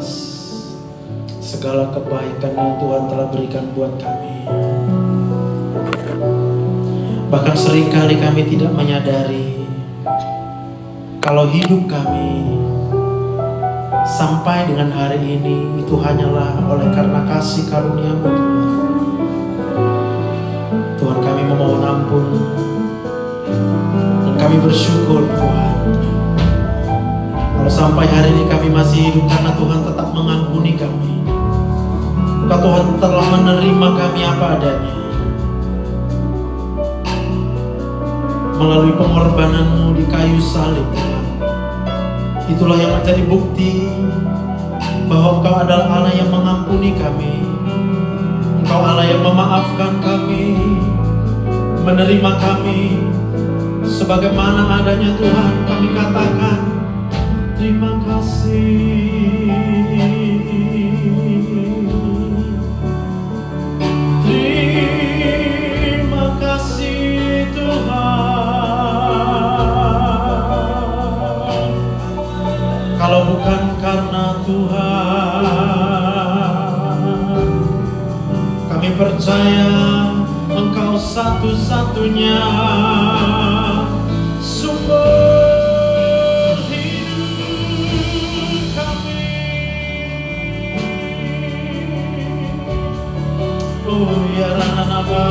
atas segala kebaikan yang Tuhan telah berikan buat kami. Bahkan seringkali kami tidak menyadari kalau hidup kami sampai dengan hari ini itu hanyalah oleh karena kasih karunia-Mu Tuhan. Tuhan, kami memohon ampun dan kami bersyukur Tuhan, kalau sampai hari ini kami masih hidup karena Tuhan tetap mengampuni kami. Tuhan telah menerima kami apa adanya melalui pengorbanan-Mu di kayu salib Tuhan. Itulah yang menjadi bukti bahwa Engkau adalah Allah yang mengampuni kami. Engkau Allah yang memaafkan kami, menerima kami sebagaimana adanya Tuhan. Kami katakan terima kasih. Terima kasih Tuhan. Kalau bukan karena Tuhan, kami percaya Engkau satu-satunya sumber hidup kami. Oh ya Ranaba,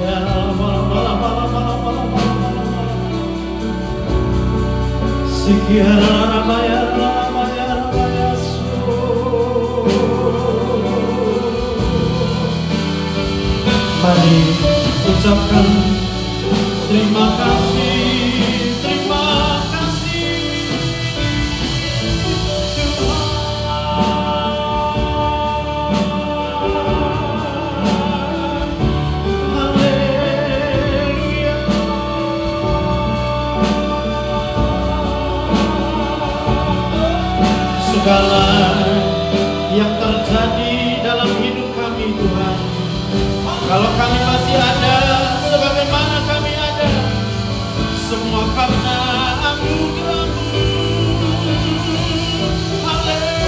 ya Sikiara ya mari ucapkan terima kasih, terima kasih Tuhan. Haleluya. Segala yang terjadi dalam hidup kami Tuhan, kalau kami masih ada sebagaimana kami ada, semua karena anugerah-Mu. Haleluya.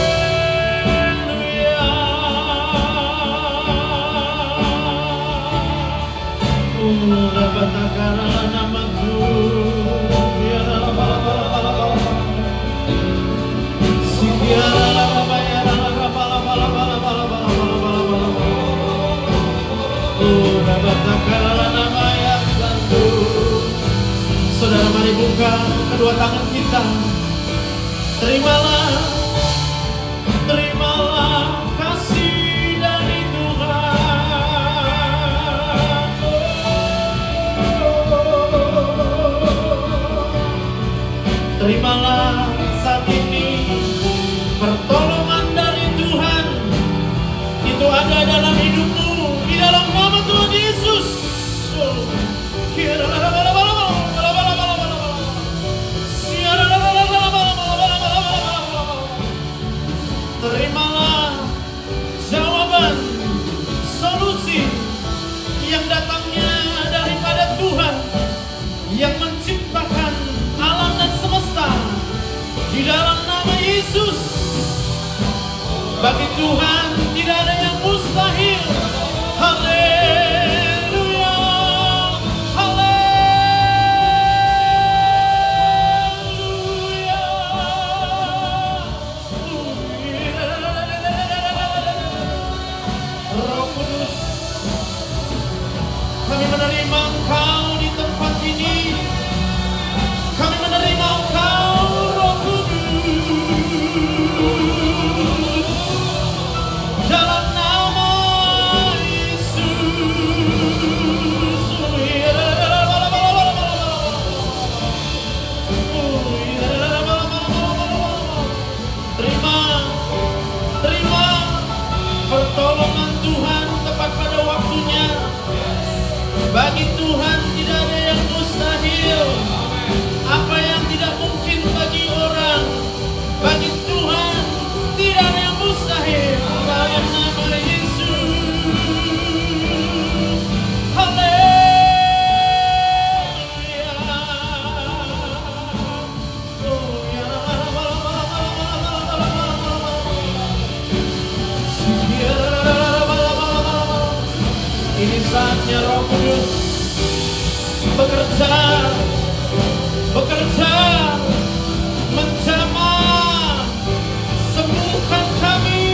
Ulabatakara namaku ya Rabbal Sikiara ya Saudara, mari buka kedua tangan kita. Terimalah, terimalah kasih dari Tuhan. Terimalah saat ini pertolongan dari Tuhan. Itu ada dalam hidupmu, di dalam nama Tuhan Yesus. Terimalah jawaban, solusi yang datangnya daripada Tuhan yang menciptakan alam dan semesta, di dalam nama Yesus. Bagi Tuhan tidak ada yang mustahil. Haleluya, haleluya. Roh Kudus, kami menerima Engkau di tempat ini. Kami menerima Engkau, Roh Kudus, dalam nama terima pertolongan Tuhan tepat pada waktunya. Bagi Tuhan tidak ada yang mustahil. Apa yang tidak mungkin bagi orang, bagi Tuhan tidak ada yang mustahil. Dalam nama Yesus. Haleluya. Oh ya. Saatnya Roh Kudus bekerja, menjamah, sembuhkan kami.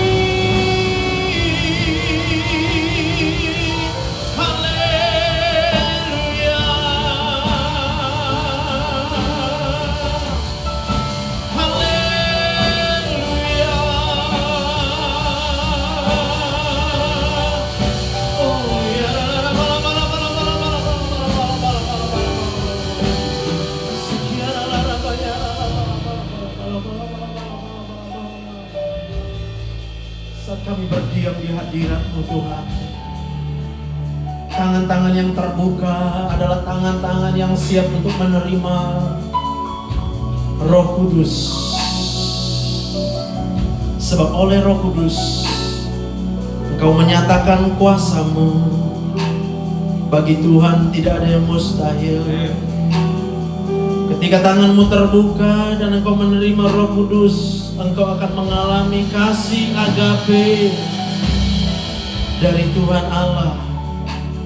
Haleluya, haleluya. Oh ya, saat kami berdiam di hadirat-Mu Tuhan, tangan-tangan yang terbuka adalah tangan-tangan yang siap untuk menerima Roh Kudus. Sebab oleh Roh Kudus Engkau menyatakan kuasa-Mu. Bagi Tuhan tidak ada yang mustahil. Ketika tangan-Mu terbuka dan Engkau menerima Roh Kudus, Engkau akan mengalami kasih agape dari Tuhan Allah,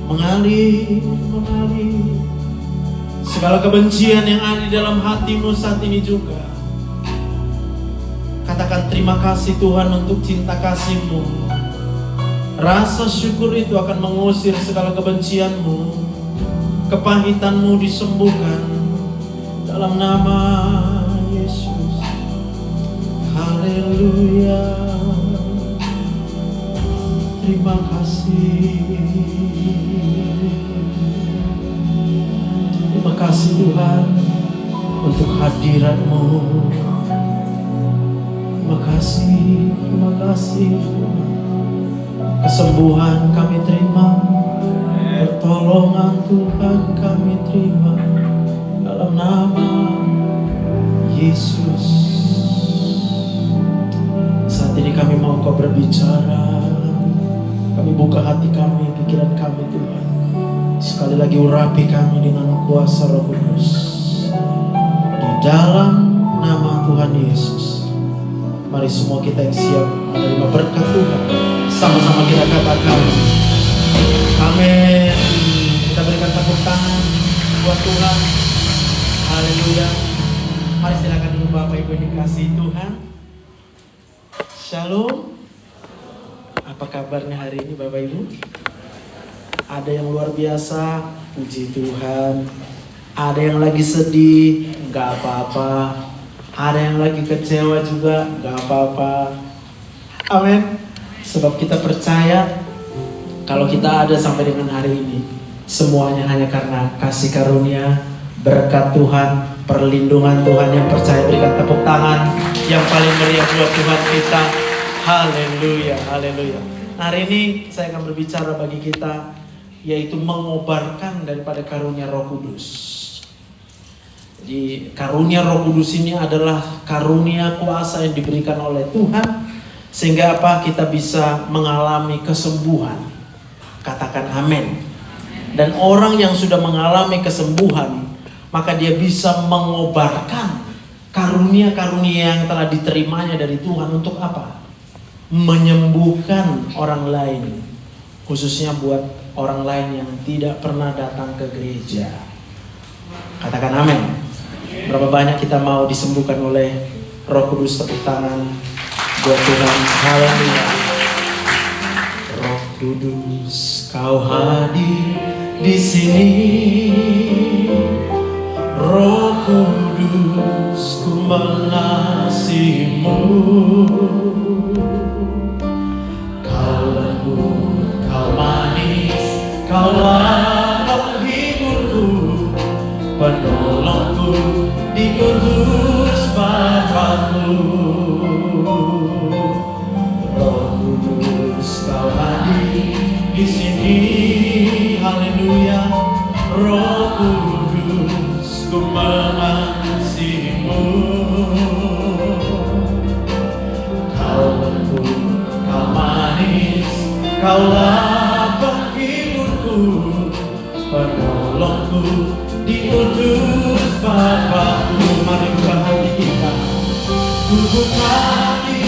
mengalir segala kebencian yang ada di dalam hatimu saat ini juga. Katakan terima kasih Tuhan untuk cinta kasih-Mu. Rasa syukur itu akan mengusir segala kebencian-Mu. Kepahitan-Mu disembuhkan dalam nama Yesus. Haleluya. Terima kasih. Terima kasih Tuhan untuk hadirat-Mu. Terima kasih. Kesembuhan kami terima, pertolongan Tuhan kami terima dalam nama Yesus. Saat ini kami mau Kau berbicara. Kami buka hati kami, pikiran kami Tuhan. Sekali lagi urapi kami dengan kuasa Roh Kudus. Di dalam nama Tuhan Yesus. Mari semua kita yang siap menerima berkat Tuhan, sama-sama kita katakan amin. Kita berikan tepuk tangan buat Tuhan. Haleluya. Mari silakan dulu Bapak Ibu yang dikasihi Tuhan. Shalom. Apa kabarnya hari ini Bapak Ibu? Ada yang luar biasa, puji Tuhan. Ada yang lagi sedih, gak apa-apa. Ada yang lagi kecewa juga, gak apa-apa. Amin. Sebab kita percaya kalau kita ada sampai dengan hari ini, semuanya hanya karena kasih karunia, berkat Tuhan, perlindungan Tuhan. Yang percaya berikan tepuk tangan yang paling meriah buat Tuhan kita. Haleluya, haleluya. Hari ini saya akan berbicara bagi kita, yaitu mengobarkan daripada karunia Roh Kudus. Jadi karunia Roh Kudus ini adalah karunia kuasa yang diberikan oleh Tuhan, sehingga apa? Kita bisa mengalami kesembuhan. Katakan amin. Dan orang yang sudah mengalami kesembuhan, maka dia bisa mengobarkan karunia-karunia yang telah diterimanya dari Tuhan. Untuk apa? Menyembuhkan orang lain, khususnya buat orang lain yang tidak pernah datang ke gereja. Katakan amin. Berapa banyak kita mau disembuhkan oleh Roh Kudus? Tepuk tangan buat Tuhan. Haleluya. Roh Kudus, Kau hadir di sini. Roh Kudus, ku mengasihi-Mu. Kau lembut, Kau manis, Kaulah penghiburku, penolongku di kudus Bapa-Ku. Roh Kudus, Kau hadir di sini. Haleluya. Roh Kudus, ku mengasihi-Mu. Kau lembut, Kau manis, Kaulah penghiburku, penolongku di kudus Bapa-Ku. Mari buka hati kita, ku buka hati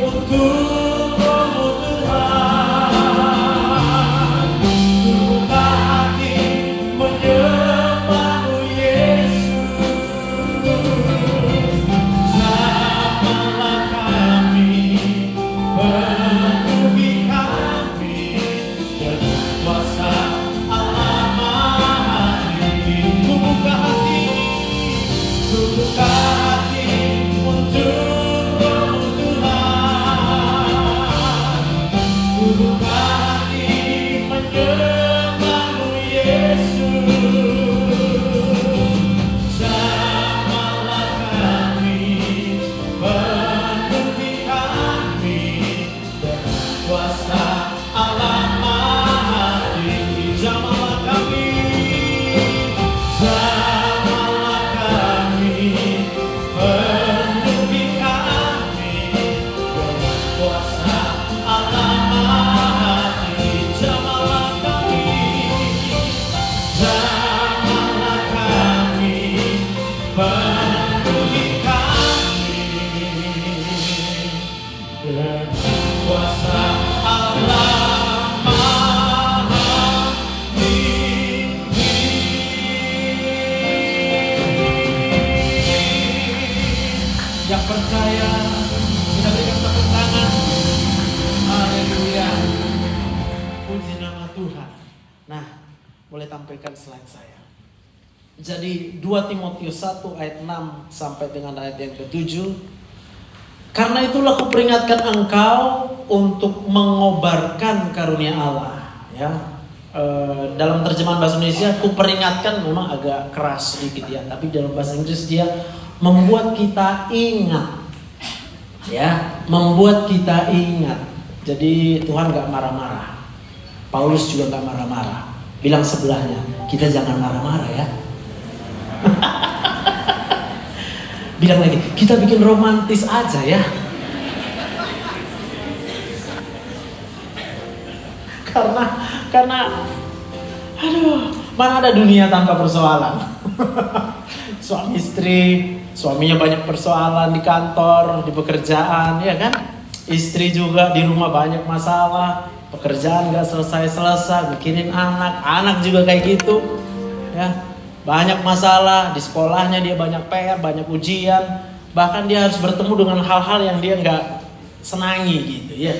untuk Roh-Mu Tuhan. Ku buka Buka hati menyembahmu Yesus. Jamalah kami, penuhi kami dengan kuasa Allah Maha Tinggi. Jamalah kami, jamalah kami, penuhi kami dengan kuasa Allah Maha Tinggi. Jamalah kami, jamalah kami, penuhi kami dengan kuasa Allah Maha Tinggi. Yang percaya kita berikan tepuk tangan. Haleluya. Puji nama Tuhan. Nah, boleh tampilkan slide saya. Jadi 2 Timotius 1 ayat 6 sampai dengan ayat yang ke-7. Karena itulah kuperingatkan engkau untuk mengobarkan karunia Allah. Ya, dalam terjemahan bahasa Indonesia, kuperingatkan memang agak keras sedikit ya, tapi dalam bahasa Inggris dia membuat kita ingat. Ya, membuat kita ingat. Jadi Tuhan gak marah-marah. Paulus juga gak marah-marah. Bilang sebelahnya, kita jangan marah-marah ya. Bilang lagi, kita bikin romantis aja ya. Karena aduh, mana ada dunia tanpa persoalan. Suami istri, suaminya banyak persoalan di kantor, di pekerjaan, ya kan? Istri juga di rumah banyak masalah, pekerjaan gak selesai-selesai, bikinin anak juga kayak gitu, ya. Banyak masalah, di sekolahnya dia banyak PR, banyak ujian, bahkan dia harus bertemu dengan hal-hal yang dia gak senangi gitu ya.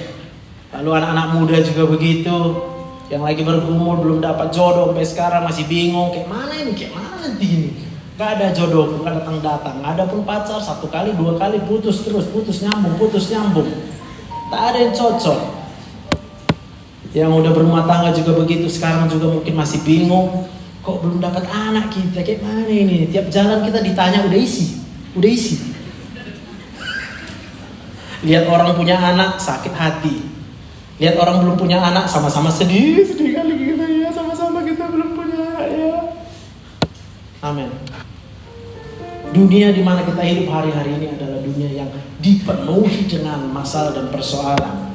Lalu anak-anak muda juga begitu, yang lagi bergumul belum dapat jodoh sampai sekarang masih bingung, kayak mana ini, gak ada jodoh, bukan datang-datang. Ada pun pacar 1 kali, 2 kali putus terus, putus nyambung. Tak ada yang cocok. Yang udah berumah tangga juga begitu, sekarang juga mungkin masih bingung. Kok belum dapat anak kita, kayak mana ini? Tiap jalan kita ditanya udah isi. Lihat orang punya anak sakit hati. Lihat orang belum punya anak sama-sama sedih kali kita ya, sama-sama kita belum punya anak ya. Amin. Dunia di mana kita hidup hari-hari ini adalah dunia yang dipenuhi dengan masalah dan persoalan.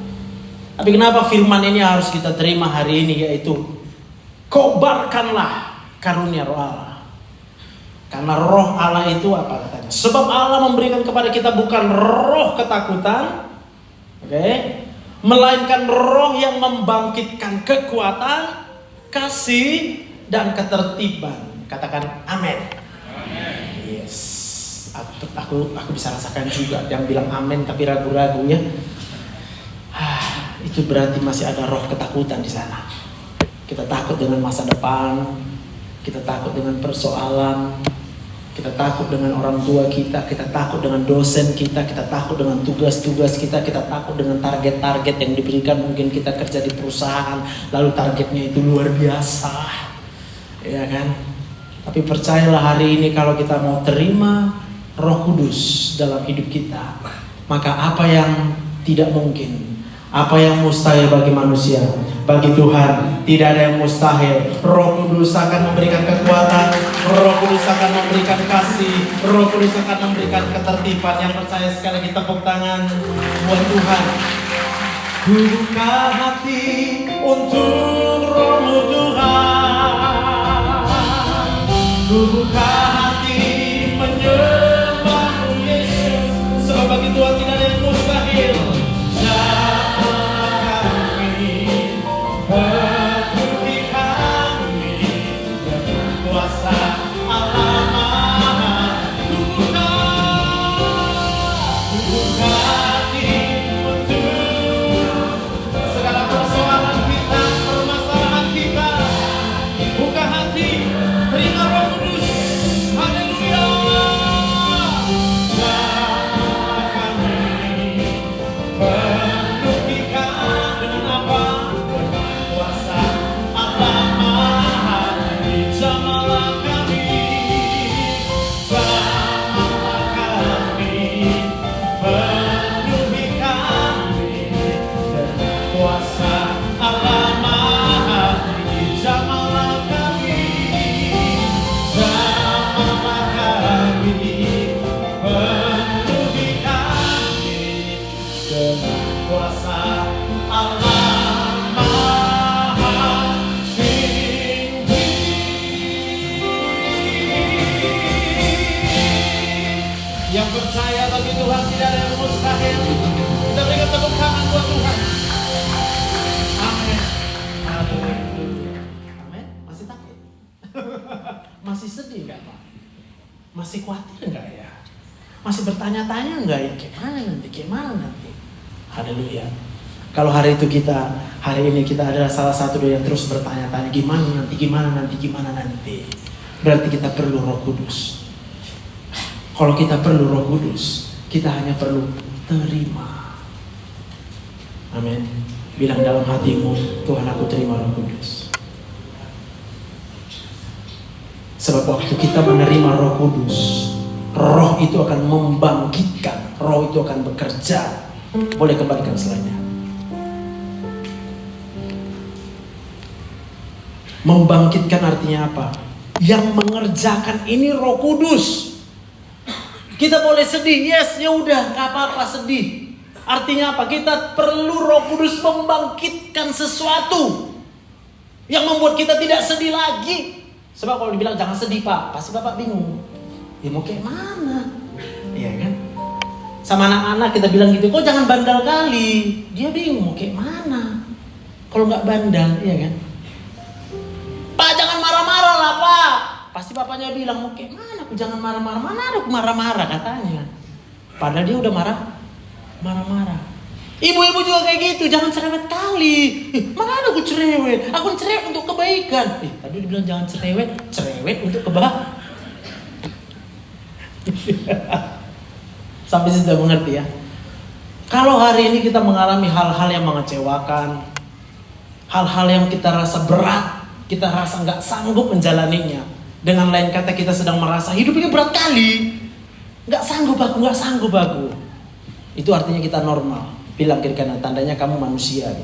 Tapi kenapa firman ini harus kita terima hari ini, yaitu kobarkanlah karunia roh Allah. Karena roh Allah itu apa katanya? Sebab Allah memberikan kepada kita bukan roh ketakutan, melainkan roh yang membangkitkan kekuatan, kasih, dan ketertiban. Katakan amin. Yes, aku bisa rasakan juga yang bilang amin tapi ragu-ragu ya. Itu berarti masih ada roh ketakutan di sana. Kita takut dengan masa depan, kita takut dengan persoalan, kita takut dengan orang tua kita takut dengan dosen kita takut dengan tugas-tugas kita takut dengan target-target yang diberikan. Mungkin kita kerja di perusahaan, lalu targetnya itu luar biasa, ya kan? Tapi percayalah hari ini kalau kita mau terima Roh Kudus dalam hidup kita, maka apa yang tidak mungkin, apa yang mustahil bagi manusia, bagi Tuhan tidak ada yang mustahil. Roh Kudus akan memberikan kekuatan, Roh Kudus akan memberikan kasih, Roh Kudus akan memberikan ketertiban. Yang percaya sekali lagi tepuk tangan buat Tuhan. Buka hati untuk Roh-Mu Tuhan, buka hati menyembah Yesus, sebab bagi Tuhan tidak ada yang mustahil. Masih khawatir enggak ya? Masih bertanya-tanya enggak ya? Gimana nanti? Haleluya. Kalau hari ini kita adalah salah satu yang terus bertanya-tanya gimana nanti. Berarti kita perlu Roh Kudus. Kalau kita perlu Roh Kudus, kita hanya perlu terima. Amin. Bilang dalam hatimu, Tuhan, aku terima Roh Kudus. Sebab waktu kita menerima Roh Kudus, Roh itu akan membangkitkan, Roh itu akan bekerja. Boleh kembalikan slide-nya. Membangkitkan artinya apa? Yang mengerjakan ini Roh Kudus. Kita boleh sedih, yes, ya udah, nggak apa-apa sedih. Artinya apa? Kita perlu Roh Kudus membangkitkan sesuatu yang membuat kita tidak sedih lagi. Sebab kalau dibilang jangan sedih Pak, pasti Bapak bingung. Ya mau kayak mana? Iya kan? Sama anak-anak kita bilang gitu, kok jangan bandel kali. Dia bingung mau kayak mana. Kalau nggak bandel, iya kan? Pak jangan marah-marah lah Pak. Pasti bapaknya bilang mau kayak mana? Aku jangan marah-marah. Mana ada aku marah-marah katanya. Padahal dia udah marah-marah. Ibu-ibu juga kayak gitu, jangan cerewet kali. Mana ada aku cerewet? Aku cerewet untuk kebaikan. Tadi dibilang jangan cerewet untuk kebaikan. Sampai sudah mengerti ya. Kalau hari ini kita mengalami hal-hal yang mengecewakan, hal-hal yang kita rasa berat, kita rasa nggak sanggup menjalaninya. Dengan lain kata kita sedang merasa hidup ini berat kali, nggak sanggup aku. Itu artinya kita normal. Bilang kiri kanan, tandanya kamu manusia.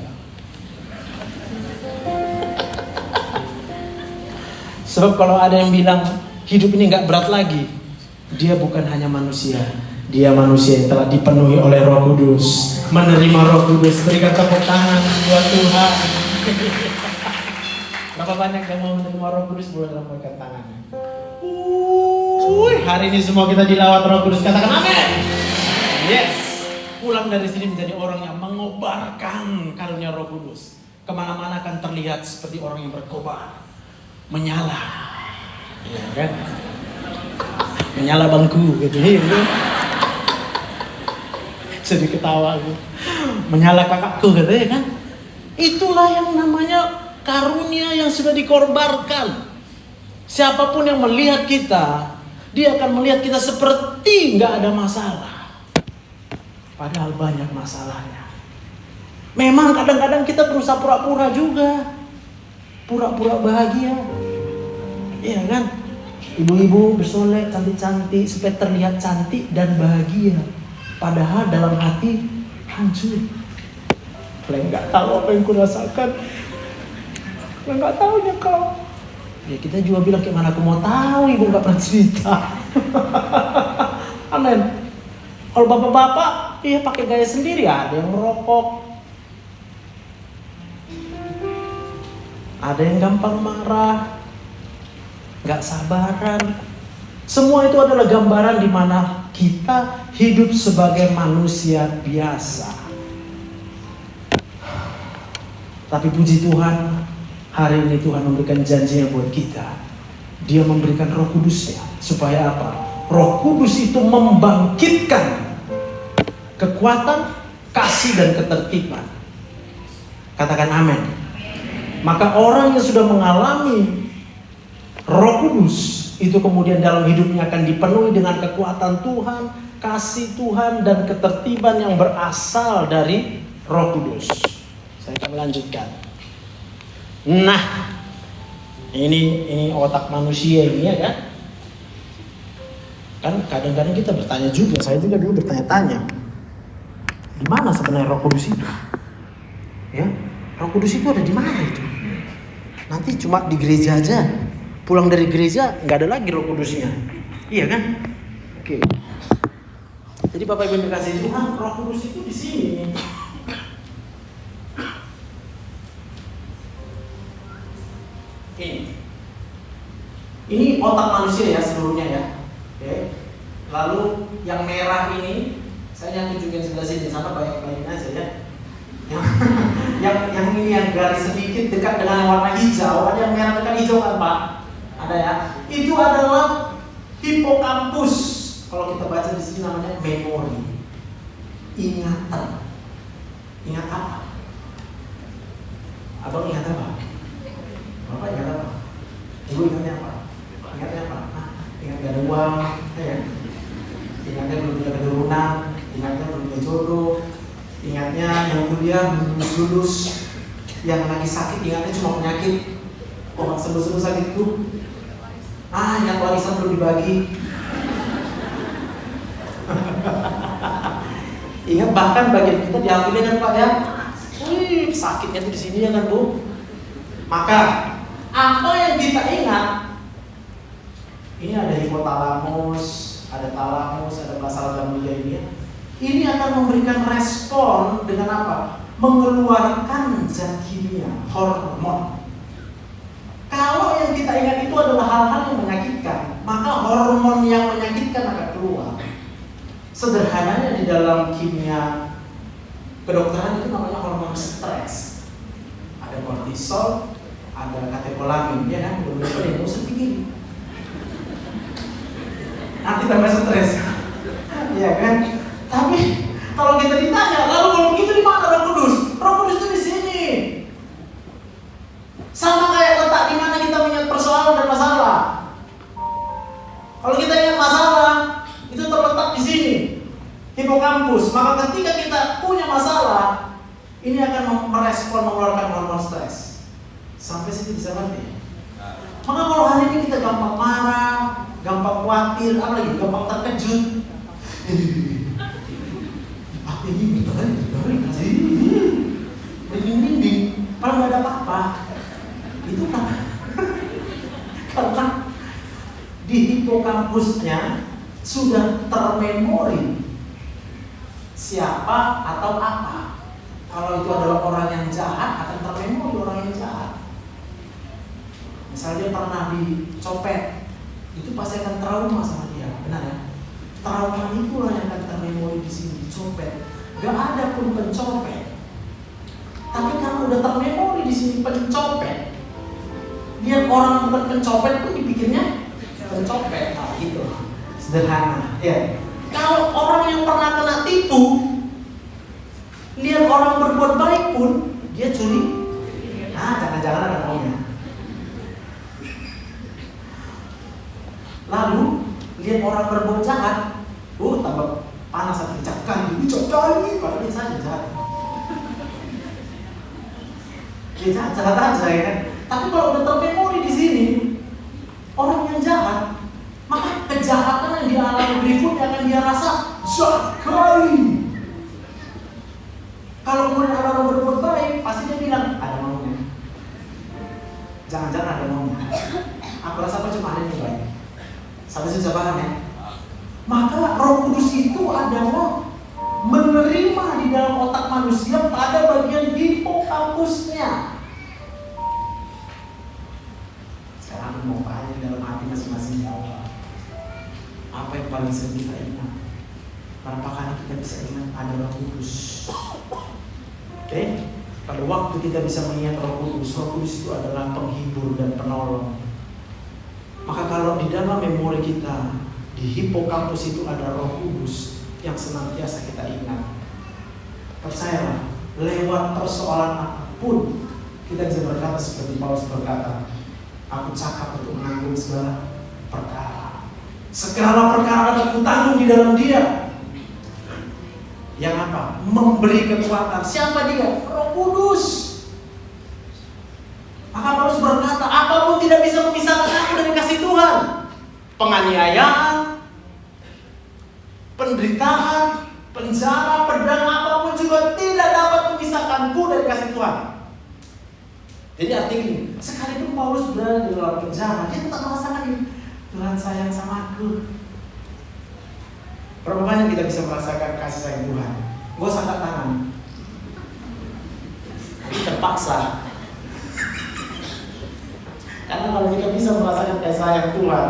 Sebab kalau ada yang bilang hidup ini nggak berat lagi, dia bukan hanya manusia, dia manusia yang telah dipenuhi oleh Roh Kudus. Menerima Roh Kudus, berikan tepuk tangan buat Tuhan. Berapa banyak yang mau menerima Roh Kudus? Boleh lambaikan tangannya. Hari ini semua kita dilawat Roh Kudus, katakan amin. Yes. Pulang dari sini menjadi orang yang mengobarkan karunia Roh Kudus. Kemana-mana akan terlihat seperti orang yang berkobar, menyala, ya kan? Menyala bangku, gitu. Jadi ketawa, gitu. Menyala kakakku, gitu ya kan? Itulah yang namanya karunia yang sudah dikorbankan. Siapapun yang melihat kita, dia akan melihat kita seperti nggak ada masalah. Padahal banyak masalahnya. Memang kadang-kadang kita berusaha pura-pura juga. Pura-pura bahagia. Iya kan? Ibu-ibu bersolek cantik-cantik supaya terlihat cantik dan bahagia. Padahal dalam hati hancur. Kalian gak tahu apa yang kurasakan. Kalian gak tahunya kau. Ya kita juga bilang kayak mana aku mau tahu, ibu gak pernah cerita. Amin. Kalau bapak-bapak, iya pakai gaya sendiri, ada yang merokok, ada yang gampang marah, nggak sabaran. Semua itu adalah gambaran di mana kita hidup sebagai manusia biasa. Tapi puji Tuhan, hari ini Tuhan memberikan janjinya buat kita. Dia memberikan Roh Kudusnya supaya apa? Roh Kudus itu membangkitkan kekuatan, kasih dan ketertiban. Katakan amin. Maka orang yang sudah mengalami Roh Kudus itu kemudian dalam hidupnya akan dipenuhi dengan kekuatan Tuhan, kasih Tuhan dan ketertiban yang berasal dari Roh Kudus. Saya akan melanjutkan. Nah, ini otak manusia ini ya kan? Kan kadang-kadang kita bertanya juga, saya juga dulu bertanya-tanya. Di mana sebenarnya Roh Kudus itu? Ya, Roh Kudus itu ada di mana itu? Nanti cuma di gereja aja. Pulang dari gereja nggak ada lagi Roh Kudusnya. Iya kan? Oke. Jadi Bapak Ibu dikasih Tuhan, Roh Kudus itu di sini. Ini otak manusia ya seluruhnya ya. Oke. Lalu yang merah ini saya yang tunjukin sebelah sini, sana bayangin aja ya. Yang ini yang garis sedikit dekat dengan warna hijau, ada yang merah dekat hijau kan Pak? Ada ya. Itu adalah Hipokampus, kalau kita baca di sini namanya memori, ingatan. Ingat apa? Abang ingat apa? Bapak ingat apa? Ibu ingatnya apa? Ingatnya apa? Nah, ingat gak ada uang, ya. Ingatnya belum punya keturunan, ingatnya belum punya jodoh, ingatnya yang kuliah belum lulus, yang lagi sakit ingatnya cuma penyakit. Oh, sembuh-sembuh sakitku. Ingat warisan belum dibagi. Ingat bahkan bagian kita diambilnya kan Pak ya. Sakitnya tuh di sini ya kan Bu. Maka apa yang kita ingat, ini ada hipotalamus, ada talamus, ada basal ganglia ini. Ini akan memberikan respon dengan apa? Mengeluarkan zat kimia, hormon. Kalau yang kita ingat itu adalah hal-hal yang menyakitkan, maka hormon yang menyakitkan akan keluar. Sederhananya di dalam kimia kedokteran itu namanya hormon stres. Ada kortisol, ada katekolamin, ya kan? Benar-benar yang usah begini. Nanti tambah stres, ya kan? Tapi kalau kita ditanya, lalu kalau begitu di mana Roh Kudus? Roh Kudus itu di sini. Sama kayak letak di mana kita melihat persoalan dan masalah. Kalau kita ingat masalah, itu terletak di sini, hipokampus. Maka ketika kita punya masalah, ini akan merespon mengeluarkan hormon stres. Sampai situ bisa ngerti. Maka kalau hari ini kita gampang marah, gampang khawatir, apalagi gampang terkejut. Apa ini kasih merinding, padahal nggak ada apa-apa. Itu kan karena di hipokampusnya sudah termemori siapa atau apa. Kalau itu adalah orang yang jahat, akan termemori orang yang jahat. Misalnya dia pernah dicopet, itu pasti akan trauma sama dia, benar ya? Trauma itulah yang akan termemori di sini, dicopet. Gak ada pun pencopet, tapi kalau udah termemori di sini pencopet, dia orang bukan pencopet pun dipikirnya pencopet, nah gitu, sederhana. Ya. Kalau orang yang pernah kena tipu, lihat orang berbuat baik pun dia curi, jangan-jangan ada maunya. Lalu lihat orang berbuat jahat, tambah panas hati, ucapkan, padahal dia saja jahat. Dia jahat aja ya kan. Tapi kalau udah termemori di sini orang yang jahat, maka kejahatan yang dia alami berikutnya akan dia rasa jahat sekali. Kalau kemudian ada orang berbuat baik, pasti dia bilang ada maunya. Jangan-jangan ada maunya. Aku rasa apa cuma ada yang baik. Sampai susah paham ya. Maka Roh Kudus itu adalah menerima di dalam otak manusia pada bagian hipokampusnya. Sekarang aku mau tanya dalam hati masing-masing jawab. Apa yang paling sering kita ingat? Berapa kali kita bisa ingat ada Roh Kudus? Oke? Pada waktu kita bisa mengingat Roh Kudus itu adalah penghibur dan penolong. Maka kalau di dalam memori kita, di hipokampus itu ada Roh Kudus yang senantiasa kita ingat. Percayalah, lewat persoalan apapun kita bisa berkata seperti Paulus berkata, aku cakap untuk menanggung segala perkara. Segala perkara dapat kutanggung di dalam Dia. Yang apa? Memberi kekuatan. Siapa Dia? Roh Kudus. Maka Paulus berkata, apapun tidak bisa memisahkan aku dari kasih Tuhan. Penganiayaan, penderitaan, penjara, pedang, apapun juga tidak dapat memisahkanku dari kasih Tuhan. Jadi artinya gini, sekalipun Paulus berada di dalam penjara, dia tetap merasakan ini, Tuhan sayang sama aku. Berapa banyak kita bisa merasakan kasih sayang Tuhan? Gue angkat tangan. Terpaksa. Karena kalau kita bisa merasakan kasih sayang Tuhan,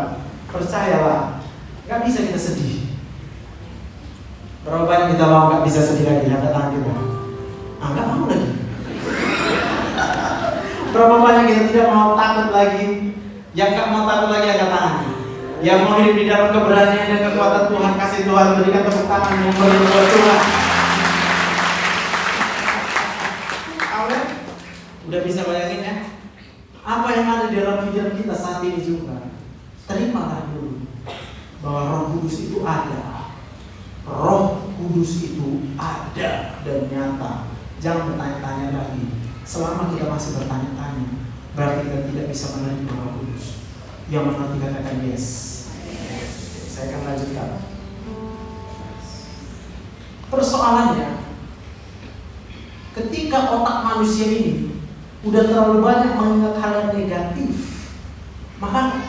percayalah, gak bisa kita sedih. Berapa banyak kita mau gak bisa sedih lagi? Angkat tangan kita. Gak mau lagi. Berapa banyak kita tidak mau takut lagi? Yang gak mau takut lagi angkat tangan. Yang mau hidup di dalam keberanian dan kekuatan Tuhan, kasih Tuhan, berikan tepuk tangan yang meriah buat Tuhan. Amin. Udah bisa bayangin ya? Apa yang ada di dalam pikiran kita saat ini juga? Terimalah dulu bahwa Roh Kudus itu ada. Roh Kudus itu ada dan nyata. Jangan bertanya-tanya lagi. Selama kita masih bertanya-tanya, berarti kita tidak bisa menerima Roh Kudus. Yang mengerti katakan yes. Saya akan lanjutkan. Persoalannya, ketika otak manusia ini udah terlalu banyak mengingat hal yang negatif, maka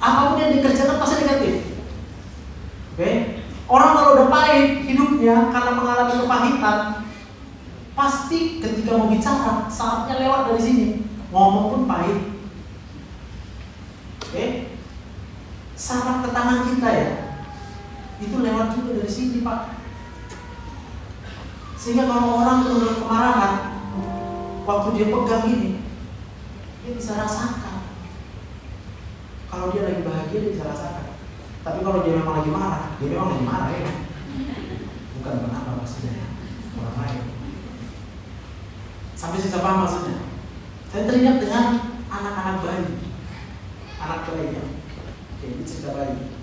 apapun yang dikerjakan pasti negatif. Oke? Orang kalau udah pahit hidupnya karena mengalami kepahitan, pasti ketika mau bicara saatnya lewat dari sini, ngomong pun pahit. Oke? Saraf ke tangan kita ya, itu lewat juga dari sini Pak. Sehingga kalau orang penuh kemarahan, waktu dia pegang ini, dia bisa rasakan. Kalau dia lagi bahagia, dia bisa rasakan. Tapi kalau dia memang lagi marah, dia memang lagi marah ya. Bukan apa maksudnya, orang lain. Sampai sisa paham maksudnya. Saya teringat dengan anak-anak bayi. Anak bayi ya. Oke, ini cerita bayi.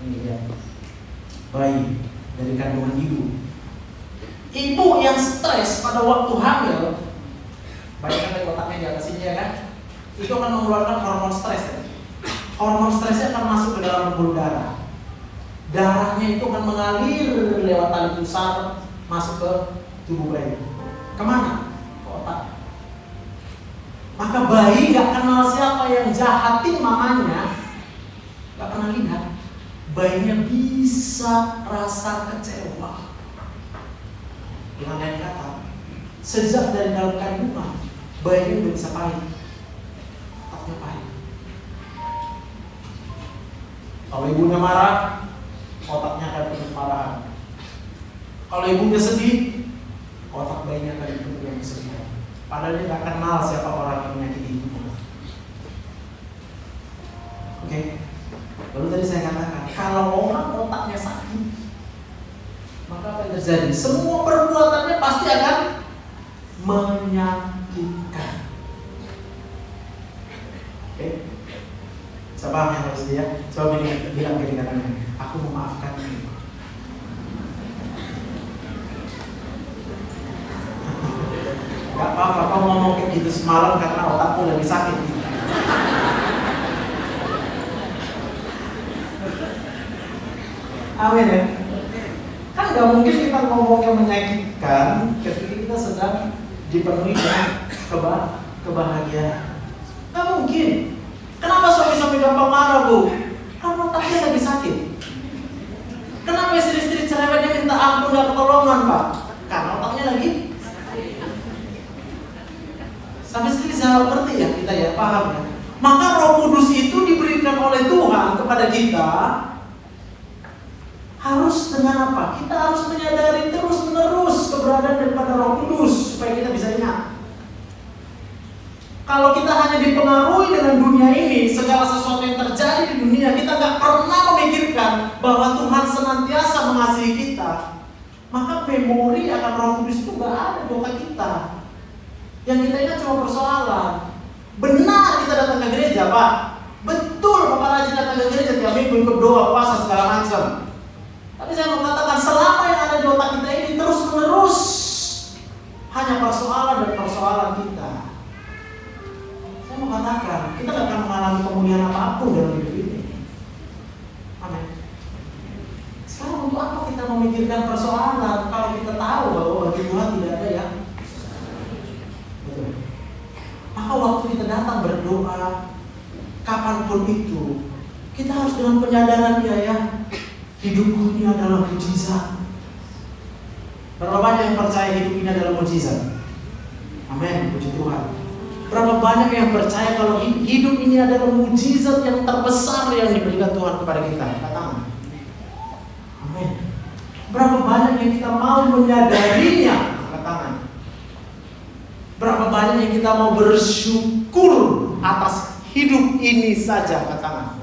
Ini ya. Bayi dari kandungan ibu. Ibu yang stres pada waktu hamil, bayangkan dari otaknya di atas ini ya kan, itu akan mengeluarkan hormon stres ya. Hormon stresnya akan masuk ke dalam pembuluh darah. Darahnya itu akan mengalir lewat tali pusar masuk ke tubuh bayi. Kemana? Ke otak. Maka bayi gak kenal siapa yang jahatin mamanya, gak pernah lihat. Bayinya bisa rasa kecewa. Dengan lain kata, sejak dari dalam kandungan, bayinya udah bisa pahit. Otaknya pahit. Kalau ibunya marah, otaknya akan penuh kemarahan. Kalau ibunya sedih, otak bayinya akan penuh dengan kesedihan. Padahal dia gak kenal siapa orang yang menyakiti ibunya. Oke. Lalu tadi saya katakan, kalau orang otaknya sakit, maka apa yang terjadi? Semua perbuatannya pasti akan menyakitkan. Oke? Siapa yang harus dia? Coba bilang ke katanya, aku memaafkan ini. Gak apa-apa, kamu ngomong kayak gitu semalam karena otakmu lagi sakit. Amin ya. Kan gak mungkin kita ngomong yang menyakitkan ketika kita sedang dipenuhi dengan kebahagiaan. Gak mungkin. Kenapa suami-suami gampang marah bu? Karena otaknya lagi sakit. Kenapa istri-istri cerewetnya minta ampun dan pertolongan pak? Karena otaknya lagi sakit. Sampai sini bisa ngerti ya kita ya, paham ya? Maka Roh Kudus itu diberikan oleh Tuhan kepada kita. Harus dengan apa? Kita harus menyadari terus-menerus keberadaan daripada Roh Kudus supaya kita bisa ingat. Kalau kita hanya dipengaruhi dengan dunia ini, segala sesuatu yang terjadi di dunia, kita gak pernah memikirkan bahwa Tuhan senantiasa mengasihi kita, maka memori akan Roh Kudus itu gak ada di otak kita. Yang kita ingat cuma persoalan. Benar kita datang ke gereja Pak, betul Bapak rajin datang ke gereja tiap minggu ikut doa, puasa segala macam. Tapi saya mau katakan selama yang ada di otak kita ini terus menerus hanya persoalan dan persoalan kita. Saya mau katakan kita tidak akan mengalami pemulihan apapun dalam hidup ini. Amin. Sekarang untuk apa kita memikirkan persoalan kalau kita tahu bahwa bagi Tuhan tidak ada yang betul. Maka waktu kita datang berdoa kapanpun itu kita harus dengan penyadaran ya. Hidupku ini adalah mujizat. Berapa banyak yang percaya hidup ini adalah mujizat? Amin, puji Tuhan. Berapa banyak yang percaya kalau hidup ini adalah mujizat yang terbesar yang diberikan Tuhan kepada kita? Katakan. Amin. Berapa banyak yang kita mau menyadarinya? Katakan. Berapa banyak yang kita mau bersyukur atas hidup ini saja? Katakan.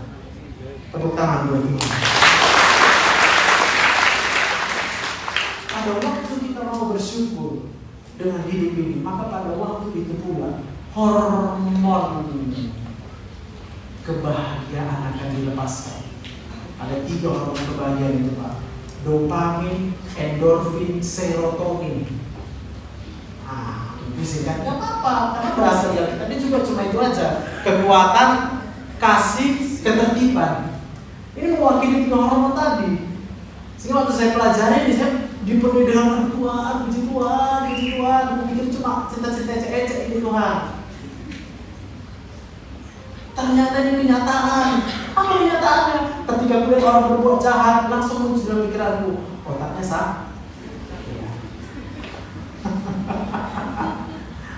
Tepuk tangan buat Tuhan. Pada waktu kita mau bersyukur dengan hidup ini, maka pada waktu itu pula hormon kebahagiaan akan dilepaskan. Ada 3 hormon kebahagiaan itu, Pak. Dopamin, endorfin, serotonin. Itu singkat gak apa-apa, karena bahasa yang kita ini juga cuma itu aja. Kekuatan, kasih, ketertiban. Ini mewakili 3 hormon tadi. Sehingga waktu saya pelajari ini, saya dipenuhi dengan Tuhan, puji Tuhan, puji Tuhan. Aku pikir cuma cita-cita ecek-ecek ini Tuhan. Ternyata ini kenyataan. Apa kenyataannya? Ketika gue orang berbuat jahat, langsung muncul dalam pikiranku, otaknya sah.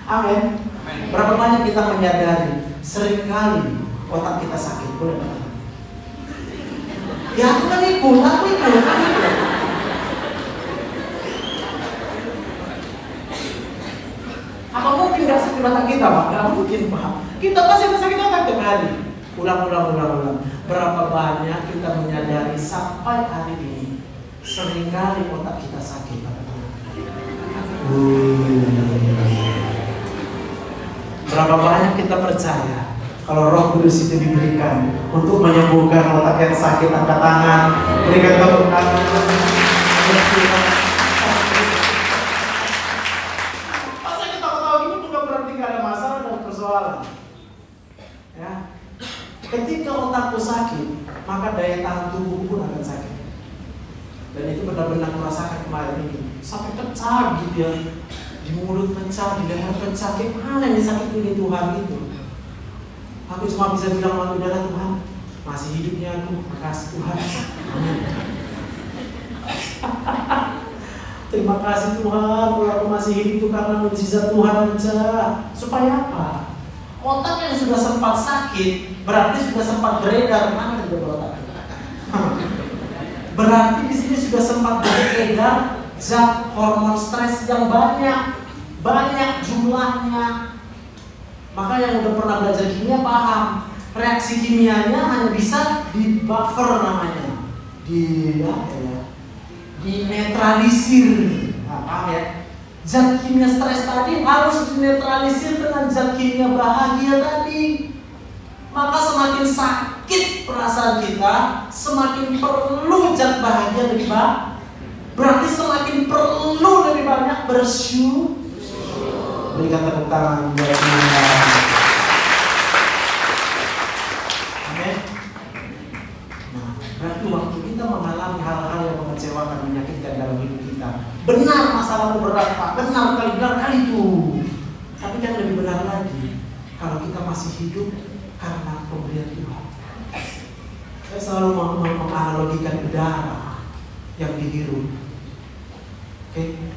Amin. Berapa banyak kita menyadari seringkali otak kita sakit, boleh tak? Ya aku kan ikut. Apa mungkin gak sakit otak kita, Pak? Gak mungkin, Pak. Kita pasti sakit otak tiap hari. Ulang. Berapa banyak kita menyadari sampai hari ini seringkali otak kita sakit, Pak. Berapa banyak kita percaya kalau Roh Kudus itu diberikan untuk menyembuhkan otak yang sakit? Angkat tangan, berikan tepuk tangan. Masa kita ketawa gini bukan berarti gak ada masalah dan persoalan. Ya, ketika otakku sakit, maka daya tahan tubuh pun akan sakit. Dan itu benar-benar merasakan kemarin ini sampai pecah gitu ya. Di mulut pecah, di leher pecah, gimana ini sakit ini Tuhan gitu. Aku cuma bisa bilang sama saudara, Tuhan masih hidupnya aku, makasih Tuhan. Amin. Terima kasih Tuhan, kalau aku masih hidup itu karena mukjizat Tuhan aja. Supaya apa? Otak yang sudah sempat sakit berarti sudah sempat beredar, mana juga otak? Berarti di sini sudah sempat beredar zat hormon stres yang banyak jumlahnya. Maka yang udah pernah belajar kimia paham, reaksi kimianya hanya bisa di buffer namanya, dinetralisir. Nah, paham ya? Zat kimia stres tadi harus dinetralisir dengan zat kimia bahagia tadi. Maka semakin sakit perasaan kita, semakin perlu zat bahagia lebih banyak. Berarti semakin perlu lebih banyak bersyukur. Berikan tepuk tangan buat Tuhan. Amin. Nah, berarti waktu kita mengalami hal-hal yang mengecewakan, menyakitkan dalam hidup kita, benar masalahmu berat, Pak. Benar kali itu. Tapi yang lebih benar lagi, kalau kita masih hidup karena pemberian Tuhan. Saya selalu menganalogikan udara yang dihirup.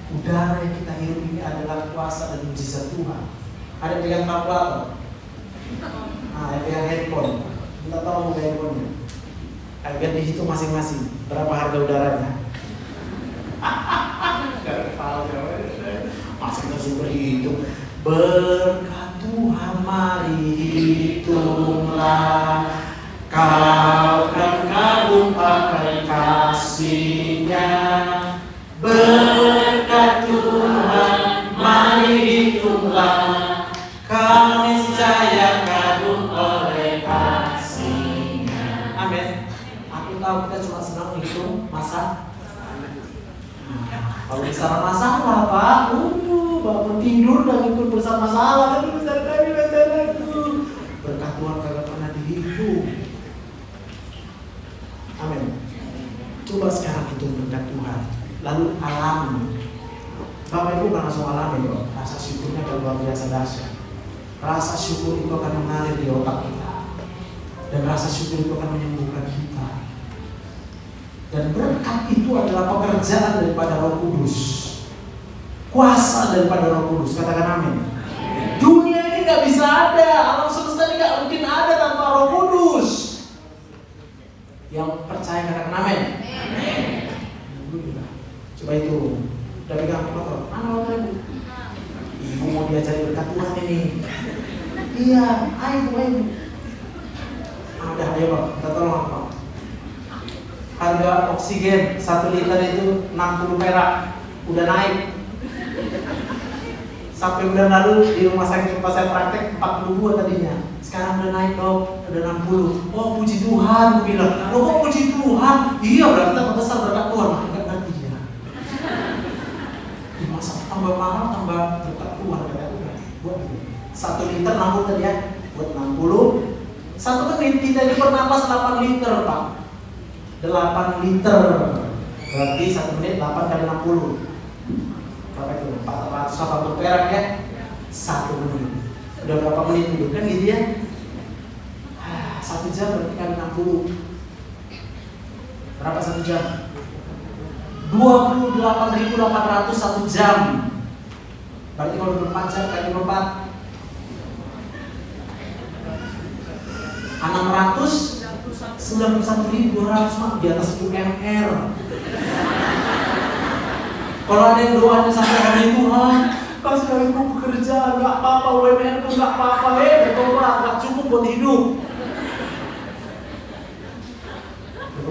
Udara yang kita hirup ini adalah kuasa dan mukjizat Tuhan. Ada yang pegang kalkulator, yang pegang handphone, kita tahu mau handphonenya. Biar dihitung masing-masing berapa harga udaranya. Masa kita suruh berhitung? Berkat Tuhan mari hitunglah, kau kan kagum pakai kasih-Nya. Berkat Tuhan mari hitunglah, kau niscaya kagum oleh kasih-Nya. Amin. Aku tahu kita cuma senang hitung masa. Kalau besar masalah, Pak, bangun tidur dan ikut besar masalah, kan besar kali masalahku. Berkat Tuhan kagak pernah dihitung. Amin. Coba sekarang hitung berkat Tuhan. Lalu alami. Bapak Ibu kan langsung alami kok. Rasa syukurnya akan luar biasa dahsyat. Rasa syukur itu akan mengalir di otak kita. Dan rasa syukur itu akan menyembuhkan kita. Dan berkat itu adalah pekerjaan daripada Roh Kudus. Kuasa daripada Roh Kudus. Katakan amin. Dunia ini gak bisa ada, alam semesta ini gak mungkin ada tanpa Roh Kudus. Yang percaya katakan amin. Coba itu, udah pegang motor, mana motor ibu? Ibu mau diajari berkat Tuhan ini. Iya, ayo. Udah, ayo Pak, kita tolong Pak. harga oksigen 1 liter itu 60 perak, udah naik. Sampai bulan lalu di rumah sakit tempat saya praktek 42 tadinya, sekarang udah naik dok, udah 60. Oh puji Tuhan, gue bilang. Lo kok puji Tuhan? Iya berarti tambah besar berkat Tuhan. Nggak ngerti dia. Masa tambah mahal tambah berkat Tuhan kayak buat 1 liter 60 tadi ya, buat 60. 1 menit kita ini bernapas 8 liter pak. 8 liter berarti 1 menit 8 kali 60 berapa itu? 480 perak ya 1 menit. Udah berapa menit dulu kan gitu ya? 1 jam berarti kali 60 berapa 1 jam? 28.800 1 jam. Berarti kalau 24 jam kali 24 691.200 di atas UMR. Kalau ada yang doanya sampai hari Tuhan, kasih aku bekerja, nggak apa-apa, UMR itu nggak apa-apa, bertobat, nggak cukup buat hidup.